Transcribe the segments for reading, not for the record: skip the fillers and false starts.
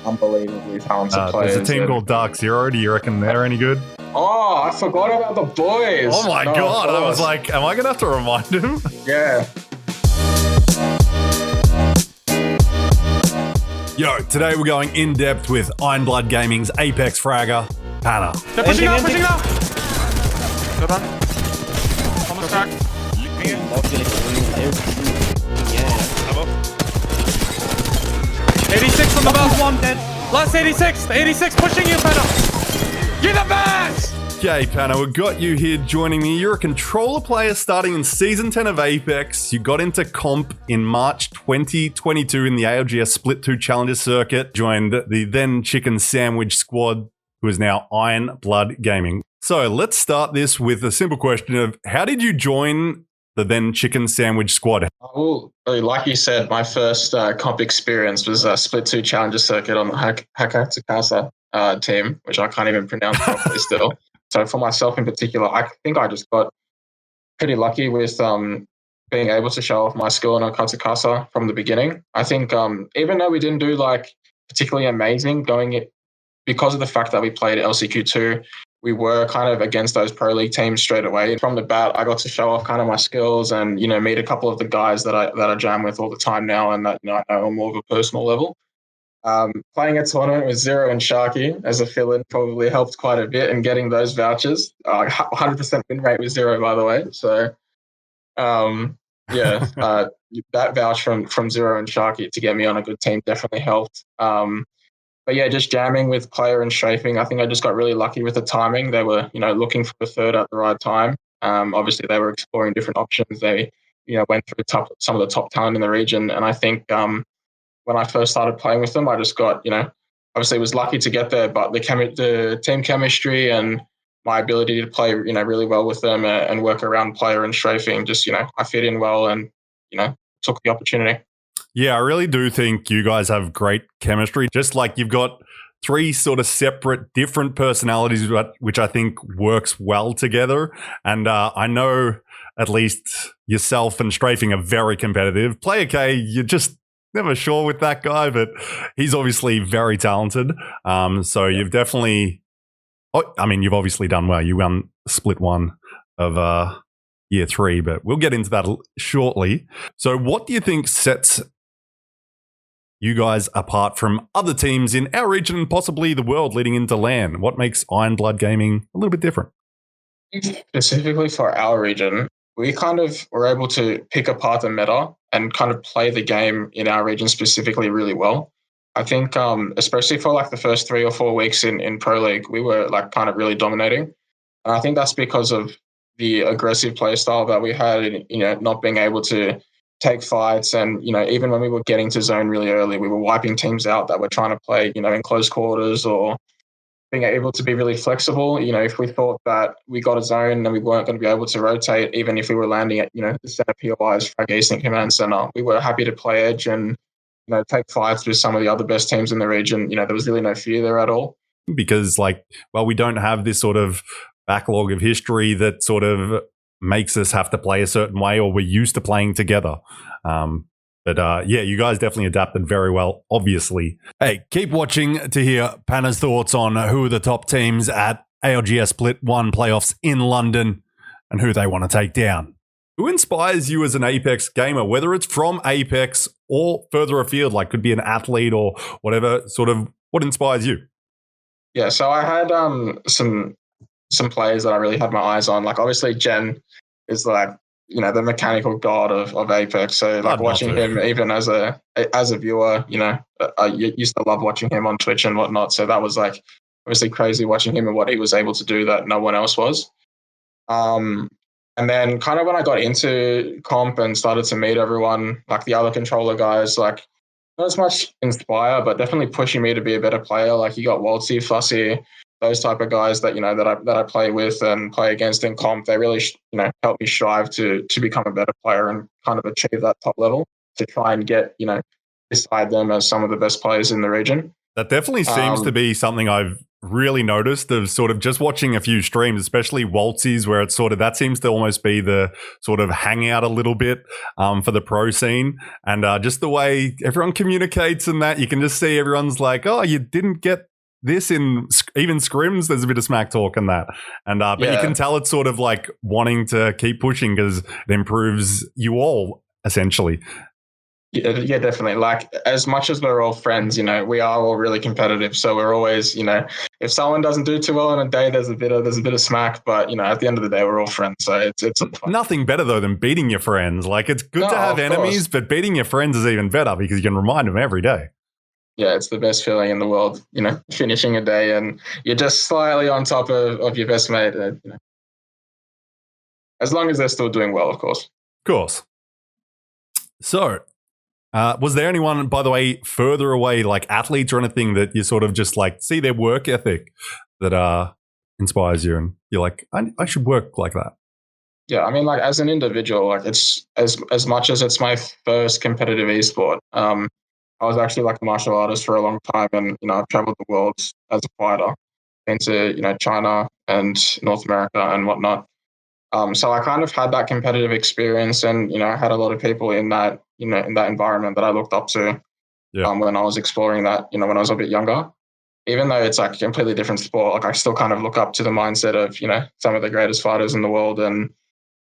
unbelievably talented There's players. a team called Dark Zero. Do you reckon they're any good? Oh, I forgot about the boys. Oh my God. I was like, am I going to have to remind him? Yeah. Yo, today we're going in depth with Ironblood Gaming's Apex fragger, Panna. They're pushing out, pushing out! Good one. Almost cracked. Above. 86 on the belt. One dead. Last 86. The 86 pushing you, Panna. You're the best! Okay, Panna, we've got you here joining me. You're a controller player starting in Season 10 of Apex. You got into comp in March 2022 in the ALGS Split 2 Challenger Circuit. Joined the then Chicken Sandwich Squad, who is now Ironblood Gaming. So let's start this with a simple question of how did you join the then Chicken Sandwich Squad? Well, like you said, my first comp experience was Split 2 Challenger Circuit on the APAC South team, which I can't even pronounce properly still. So for myself in particular, I think I just got pretty lucky with being able to show off my skill in Katsukasa from the beginning. I think even though we didn't do like particularly amazing going it, because of the fact that we played LCQ2, we were kind of against those pro league teams straight away. From the bat, I got to show off kind of my skills and, you know, meet a couple of the guys that I jam with all the time now and that, you know, I know on more of a personal level. Playing a tournament with Zero and Sharky as a fill-in probably helped quite a bit in getting those vouchers. 100% win rate with Zero, by the way. So, that vouch from Zero and Sharky to get me on a good team definitely helped. But yeah, just jamming with player and strafing. I think I just got really lucky with the timing. They were, you know, looking for a third at the right time. Obviously, they were exploring different options. They, you know, went through some of the top talent in the region, and I think. When I first started playing with them, I just got, you know, obviously was lucky to get there, but the team chemistry and my ability to play, you know, really well with them and work around player and strafing, just, you know, I fit in well and, you know, took the opportunity. Yeah, I really do think you guys have great chemistry. Just like you've got three sort of separate, different personalities, which I think works well together. And I know at least yourself and strafing are very competitive. Player K, you just never sure with that guy, but he's obviously very talented. So you've definitely, you've obviously done well. You won Split 1 of Year 3, but we'll get into that shortly. So what do you think sets you guys apart from other teams in our region and possibly the world leading into LAN? What makes Ironblood Gaming a little bit different? Specifically for our region, we kind of were able to pick apart the meta and kind of play the game in our region specifically really well. I think, especially for like the first 3 or 4 weeks in Pro League, we were like kind of really dominating. And I think that's because of the aggressive play style that we had, and, you know, not being able to take fights. And, you know, even when we were getting to zone really early, we were wiping teams out that were trying to play, you know, in close quarters, or being able to be really flexible. You know, if we thought that we got a zone and we weren't going to be able to rotate, even if we were landing at, you know, the center POIs, frag async command center, we were happy to play edge and, you know, take fights with some of the other best teams in the region. You know, there was really no fear there at all. Because we don't have this sort of backlog of history that sort of makes us have to play a certain way, or we're used to playing together. But you guys definitely adapted very well, obviously. Hey, keep watching to hear Panna's thoughts on who are the top teams at ALGS Split 1 playoffs in London and who they want to take down. Who inspires you as an Apex gamer, whether it's from Apex or further afield, like could be an athlete or whatever, sort of what inspires you? Yeah, so I had some players that I really had my eyes on. Like obviously Jen is like, you know, the mechanical god of Apex. So like watching him even as a viewer, you know, I used to love watching him on Twitch and whatnot. So that was like obviously crazy watching him and what he was able to do that no one else was. And then kind of when I got into comp and started to meet everyone, like the other controller guys, like not as much inspire, but definitely pushing me to be a better player. Like you got Waltzy, Fussy, those type of guys that, you know, that I play with and play against in comp. They really, you know, help me strive to become a better player and kind of achieve that top level to try and get, you know, beside them as some of the best players in the region. That definitely seems to be something I've really noticed of sort of just watching a few streams, especially Waltzy's, where it's sort of that seems to almost be the sort of hangout a little bit for the pro scene. And just the way everyone communicates and that, you can just see everyone's like, oh, you didn't get this in even scrims. There's a bit of smack talk and that. And but you can tell it's sort of like wanting to keep pushing because it improves you all essentially. Yeah, definitely. Like, as much as we're all friends, we are all really competitive. So we're always, if someone doesn't do too well in a day, there's a bit of smack. But at the end of the day, we're all friends. So it's nothing better though than beating your friends. Like, it's good to have enemies, but beating your friends is even better because you can remind them every day. Yeah, it's the best feeling in the world. Finishing a day and you're just slightly on top of your best mate. As long as they're still doing well, of course. Of course. So. Was there anyone, by the way, further away, like athletes or anything that you sort of just like see their work ethic that inspires you and you're like, I should work like that? Yeah, I mean, like as an individual, like it's as much as it's my first competitive esport. I was actually like a martial artist for a long time, and I've traveled the world as a fighter, into China and North America and whatnot. So I kind of had that competitive experience, and I had a lot of people in that in that environment that I looked up to when I was exploring that. When I was a bit younger, even though it's like a completely different sport, like I still kind of look up to the mindset of some of the greatest fighters in the world, and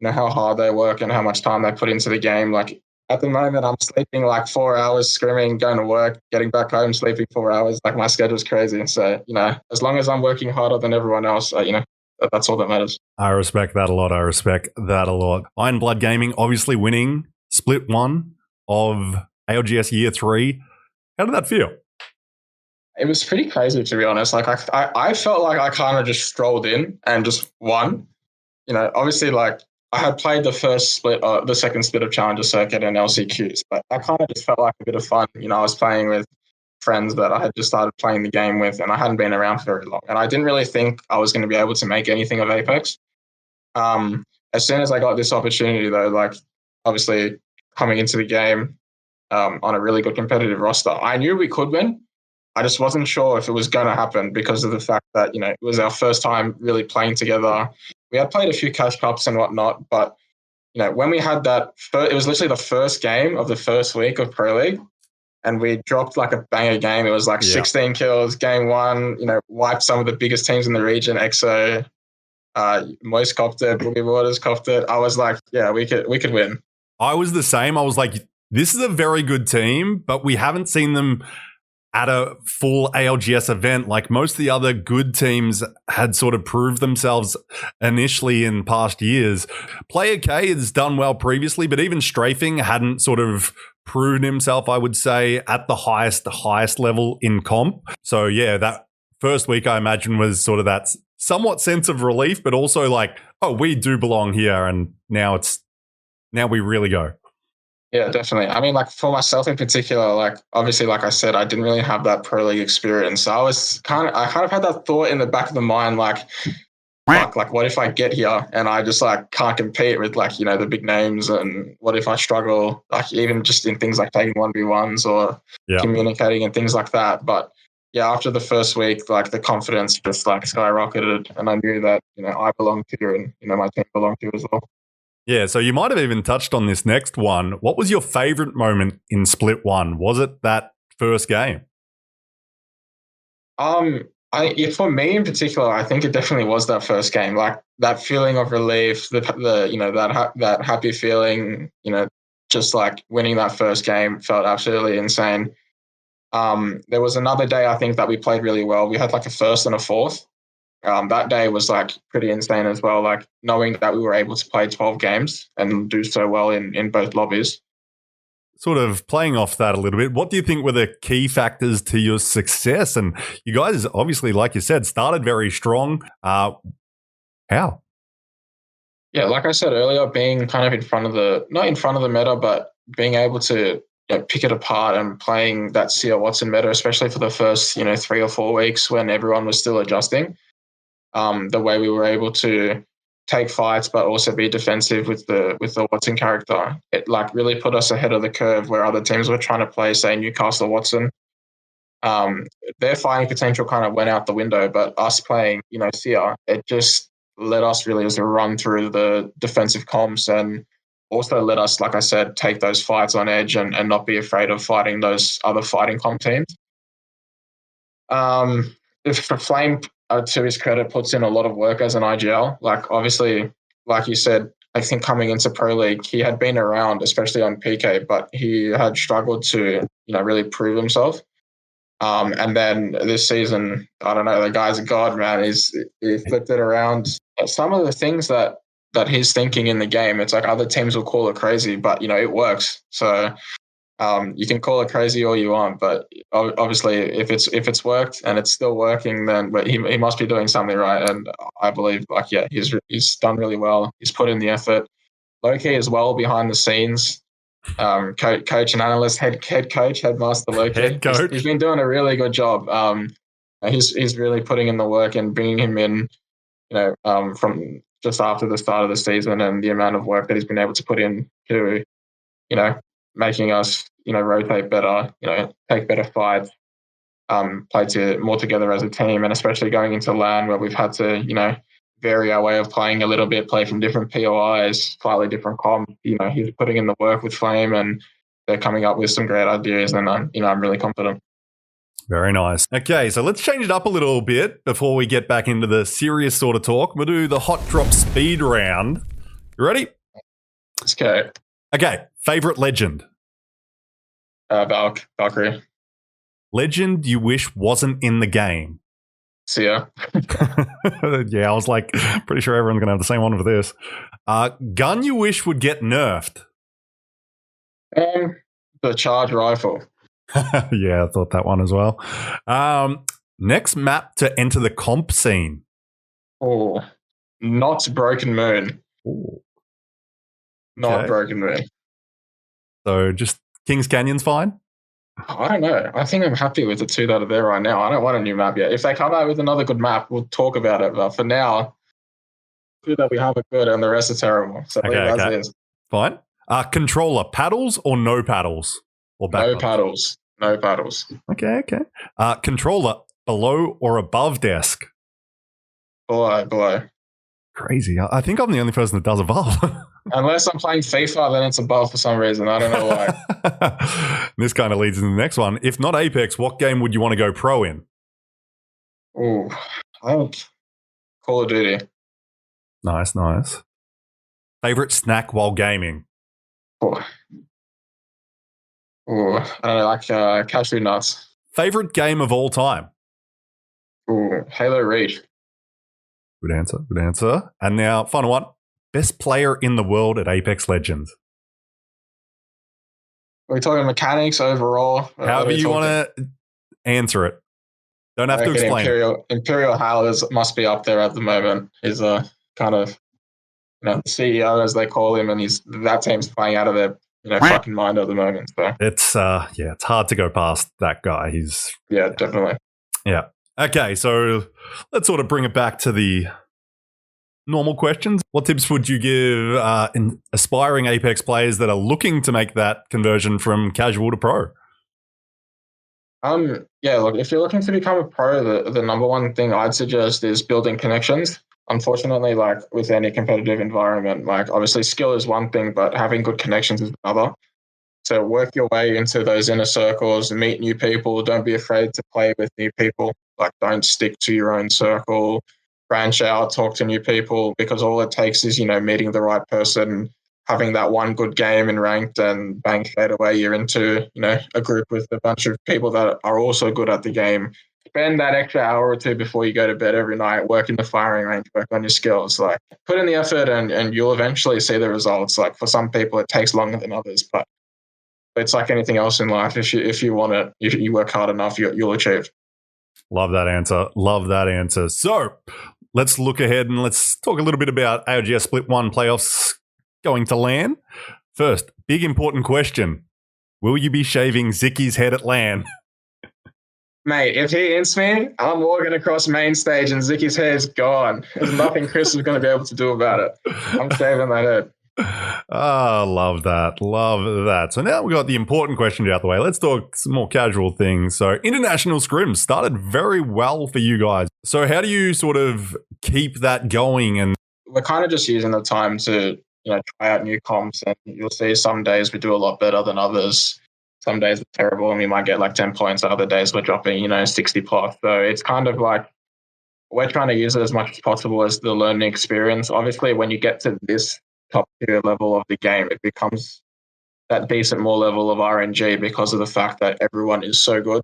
how hard they work and how much time they put into the game. Like at the moment, I'm sleeping like 4 hours, scrimming, going to work, getting back home, sleeping 4 hours. Like my schedule's crazy. So as long as I'm working harder than everyone else, that's all that matters. I respect that a lot. Iron Blood Gaming obviously winning Split 1 of ALGS Year 3. How did that feel? It was pretty crazy, to be honest. Like I felt like I kind of just strolled in and just won. Obviously, like I had played the second split of Challenger Circuit and LCQs, but I kind of just felt like a bit of fun. I was playing with friends that I had just started playing the game with, and I hadn't been around for very long. And I didn't really think I was going to be able to make anything of Apex. As soon as I got this opportunity, though, like obviously coming into the game on a really good competitive roster, I knew we could win. I just wasn't sure if it was going to happen because of the fact that, it was our first time really playing together. We had played a few cash cups and whatnot, but, when we had that, it was literally the first game of the first week of Pro League. And we dropped like a banger game. It was like 16 kills, game one, wiped some of the biggest teams in the region. EXO, Moist copped it, Boogie Waters copped it. I was like, yeah, we could win. I was the same. I was like, this is a very good team, but we haven't seen them at a full ALGS event. Like most of the other good teams had sort of proved themselves initially in past years. Player K has done well previously, but even Strafing hadn't sort of proven himself, I would say, at the highest level in comp. So yeah, that first week I imagine was sort of that somewhat sense of relief, but also like, oh, we do belong here, and now we really go. Yeah, definitely. I mean, like for myself in particular, like obviously, like I said, I didn't really have that Pro League experience. So I kind of had that thought in the back of the mind, like what if I get here and I just like can't compete with like, the big names, and what if I struggle, like even just in things like taking 1v1s or communicating and things like that. But yeah, after the first week, like the confidence just like skyrocketed, and I knew that, I belonged here and, my team belonged here as well. Yeah, so you might have even touched on this next one. What was your favorite moment in Split 1? Was it that first game? For me in particular, I think it definitely was that first game. Like that feeling of relief, that happy feeling, just like winning that first game felt absolutely insane. There was another day I think that we played really well. We had like a first and a fourth. That day was like pretty insane as well, like knowing that we were able to play 12 games and do so well in both lobbies. Sort of playing off that a little bit, what do you think were the key factors to your success? And you guys obviously, like you said, started very strong. How? Yeah, like I said earlier, being kind of not in front of the meta, but being able to pick it apart and playing that Sierra Watson meta, especially for the first 3 or 4 weeks when everyone was still adjusting. The way we were able to take fights but also be defensive with the Watson character, it like really put us ahead of the curve where other teams were trying to play, say, Newcastle Watson. their fighting potential kind of went out the window. But us playing, Sia, it just let us really just run through the defensive comps and also let us, like I said, take those fights on edge and not be afraid of fighting those other fighting comp teams. If Flame, to his credit, puts in a lot of work as an IGL. Like, obviously, like you said, I think coming into Pro League, he had been around, especially on PK, but he had struggled to, really prove himself. And then this season, I don't know, the guy's a god, man. He flipped it around. Some of the things that he's thinking in the game, it's like other teams will call it crazy, but, it works. So you can call it crazy all you want, but obviously if it's worked and it's still working, then but he must be doing something right. And I believe, he's done really well. He's put in the effort. Low-key as well behind the scenes. Coach and analyst, head coach, headmaster Loki. Head coach. He's been doing a really good job. He's really putting in the work and bringing him in, from just after the start of the season, and the amount of work that he's been able to put in to, making us, rotate better, take better fights, play more together as a team, and especially going into LAN where we've had to, vary our way of playing a little bit, play from different POIs, slightly different comp. He's putting in the work with Flame, and they're coming up with some great ideas, and I'm really confident. Very nice. Okay, so let's change it up a little bit before we get back into the serious sort of talk. We'll do the hot drop speed round. You ready? Let's go. Okay, favorite legend? Valkyrie. Legend you wish wasn't in the game? Sia. Yeah, I was like, pretty sure everyone's going to have the same one for this. Gun you wish would get nerfed? The charge rifle. Yeah, I thought that one as well. Next map to enter the comp scene? Oh, not Broken Moon. Ooh. Not Okay. Broken Moon. So just Kings Canyon's fine? I don't know. I think I'm happy with the two that are there right now. I don't want a new map yet. If they come out with another good map, we'll talk about it. But for now, two that we have are good and the rest are terrible. So Okay, as okay. it is. Fine. Controller, paddles or no paddles? Or back No buttons? paddles. No paddles. Okay. Controller, below or above desk? Below. Crazy. I think I'm the only person that does above. Unless I'm playing FIFA, then it's above for some reason. I don't know why. This kind of leads into the next one. If not Apex, what game would you want to go pro in? Ooh, I think Call of Duty. Nice. Favorite snack while gaming? Ooh, I don't know, like cashew nuts. Favorite game of all time? Ooh, Halo Reach. Good answer. And now, final one. Best player in the world at Apex Legends? Are we talking mechanics overall? However you want to answer it. Don't have to explain it. Imperial Hal must be up there at the moment. He's a kind of, the CEO, as they call him, and that team's playing out of their fucking mind at the moment. So It's it's hard to go past that guy. He's definitely. Yeah. Okay, so let's sort of bring it back to the normal questions. What tips would you give in aspiring Apex players that are looking to make that conversion from casual to pro? Look, if you're looking to become a pro, the number one thing I'd suggest is building connections. Unfortunately, like with any competitive environment, like obviously skill is one thing, but having good connections is another. So work your way into those inner circles, meet new people. Don't be afraid to play with new people. Like, don't stick to your own circle. Branch out, talk to new people, because all it takes is, meeting the right person, having that one good game in ranked, and bang, straight away you're into, a group with a bunch of people that are also good at the game. Spend that extra hour or two before you go to bed every night, work in the firing range, work on your skills. Like, put in the effort and you'll eventually see the results. Like, for some people, it takes longer than others, but it's like anything else in life. If you want it, if you work hard enough, you'll achieve. Love that answer. So let's look ahead and let's talk a little bit about ALGS Split 1 playoffs going to LAN. First, big important question. Will you be shaving Zicky's head at LAN? Mate, if he ints me, I'm walking across main stage and Zicky's hair's gone. There's nothing Chris is going to be able to do about it. I'm shaving that head. Ah, love that. Love that. So now we got the important questions out the way. Let's talk some more casual things. So international scrims started very well for you guys. So how do you sort of keep that going? And we're kind of just using the time to, try out new comps, and you'll see some days we do a lot better than others. Some days we're terrible and we might get like 10 points. Other days we're dropping, 60 plus. So it's kind of like we're trying to use it as much as possible as the learning experience. Obviously, when you get to this top tier level of the game, it becomes that decent more level of RNG because of the fact that everyone is so good.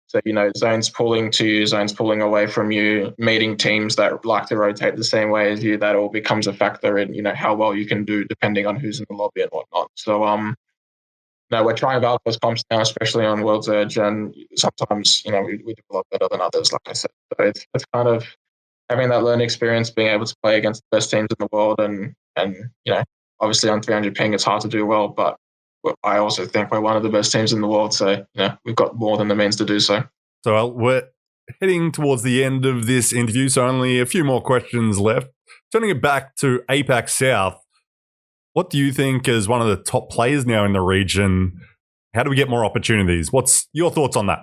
So, zones pulling to you, zones pulling away from you, meeting teams that like to rotate the same way as you, that all becomes a factor in, how well you can do depending on who's in the lobby and whatnot. So, we're trying out those comps now, especially on World's Edge, and sometimes, we do a lot better than others, like I said. So it's kind of having that learning experience, being able to play against the best teams in the world, and obviously on 300 ping, it's hard to do well, but I also think we're one of the best teams in the world, so we've got more than the means to do so. So we're heading towards the end of this interview, so only a few more questions left. Turning it back to APAC South, what do you think is one of the top players now in the region? How do we get more opportunities? What's your thoughts on that?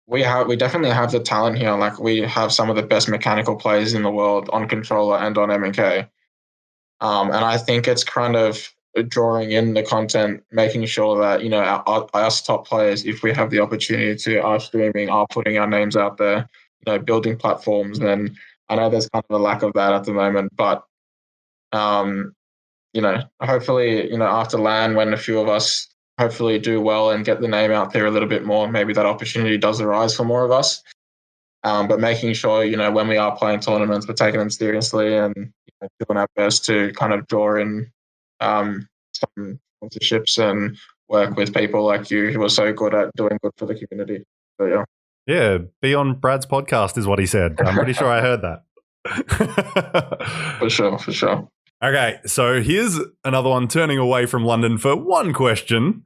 We definitely have the talent here. Like, we have some of the best mechanical players in the world on controller and on M&K. And I think it's kind of drawing in the content, making sure that, us top players, if we have the opportunity to, are streaming, are putting our names out there, building platforms. And I know there's kind of a lack of that at the moment, but, hopefully, after LAN, when a few of us hopefully do well and get the name out there a little bit more, maybe that opportunity does arise for more of us. But making sure, when we are playing tournaments, we're taking them seriously and doing our best to kind of draw in some sponsorships and work with people like you who are so good at doing good for the community. So, yeah. Yeah, be on Brad's podcast is what he said. I'm pretty sure I heard that. For sure. Okay, so here's another one, turning away from London for one question.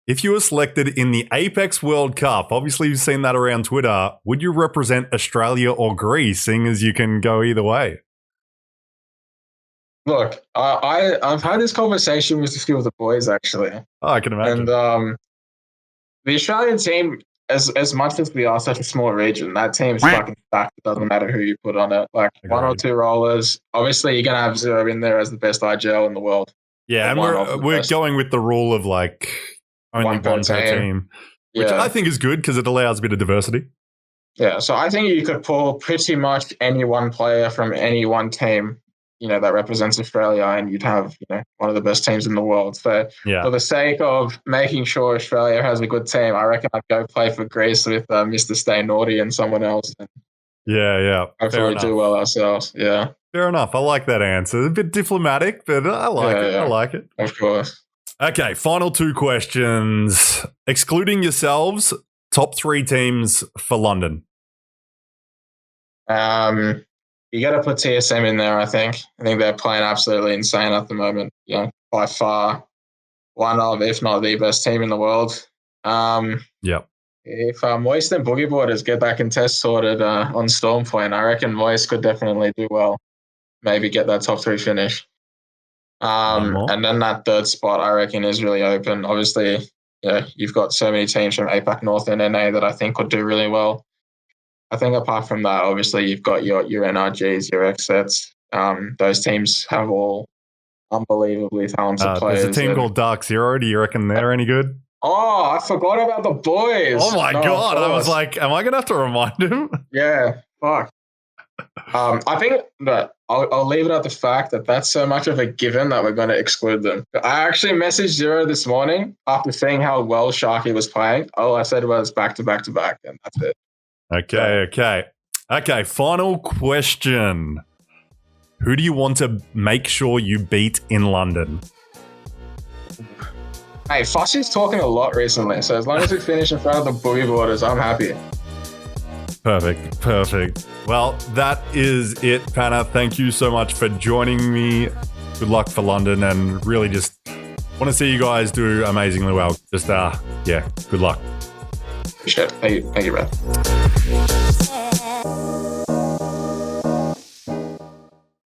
If you were selected in the Apex World Cup, obviously you've seen that around Twitter, would you represent Australia or Greece, seeing as you can go either way? Look, I've had this conversation with a few of the boys, actually. Oh, I can imagine. And the Australian team, as much as we are such a small region, that team's fucking stacked. It doesn't matter who you put on it. Like, Agreed. One or two rollers. Obviously, you're going to have Zero in there as the best IGL in the world. Yeah, and we're going with the rule of like only one per team, which I think is good because it allows a bit of diversity. Yeah, so I think you could pull pretty much any one player from any one team, that represents Australia, and you'd have, one of the best teams in the world. So for the sake of making sure Australia has a good team, I reckon I'd go play for Greece with Mr. Stay Naughty and someone else. And hopefully do well ourselves. Yeah. Fair enough. I like that answer. A bit diplomatic, but I like it. Yeah. I like it. Of course. Okay, final two questions. Excluding yourselves, top three teams for London. You got to put TSM in there, I think. I think they're playing absolutely insane at the moment. By far one of, if not the best team in the world. If Moist and Boogie Boarders get back in test sorted on Stormpoint, I reckon Moist could definitely do well. Maybe get that top three finish. And then that third spot, I reckon, is really open. Obviously, you've got so many teams from APAC North and NA that I think could do really well. I think apart from that, obviously, you've got your NRGs, your XSets. Those teams have all unbelievably talented players. There's a team called Dark Zero. Do you reckon they're any good? Oh, I forgot about the boys. Oh, my God. I was like, am I going to have to remind him? Yeah, fuck. I think that I'll leave it at the fact that that's so much of a given that we're going to exclude them. I actually messaged Zero this morning after seeing how well Sharky was playing. All I said was back to back to back, and that's it. Okay. Final question. Who do you want to make sure you beat in London? Hey, Fossy's talking a lot recently, so as long as we finish in front of the Boogie Boarders, I'm happy. Perfect. Well, that is it, Panna. Thank you so much for joining me. Good luck for London, and really just want to see you guys do amazingly well. Just, good luck. Appreciate it. Thank you, man.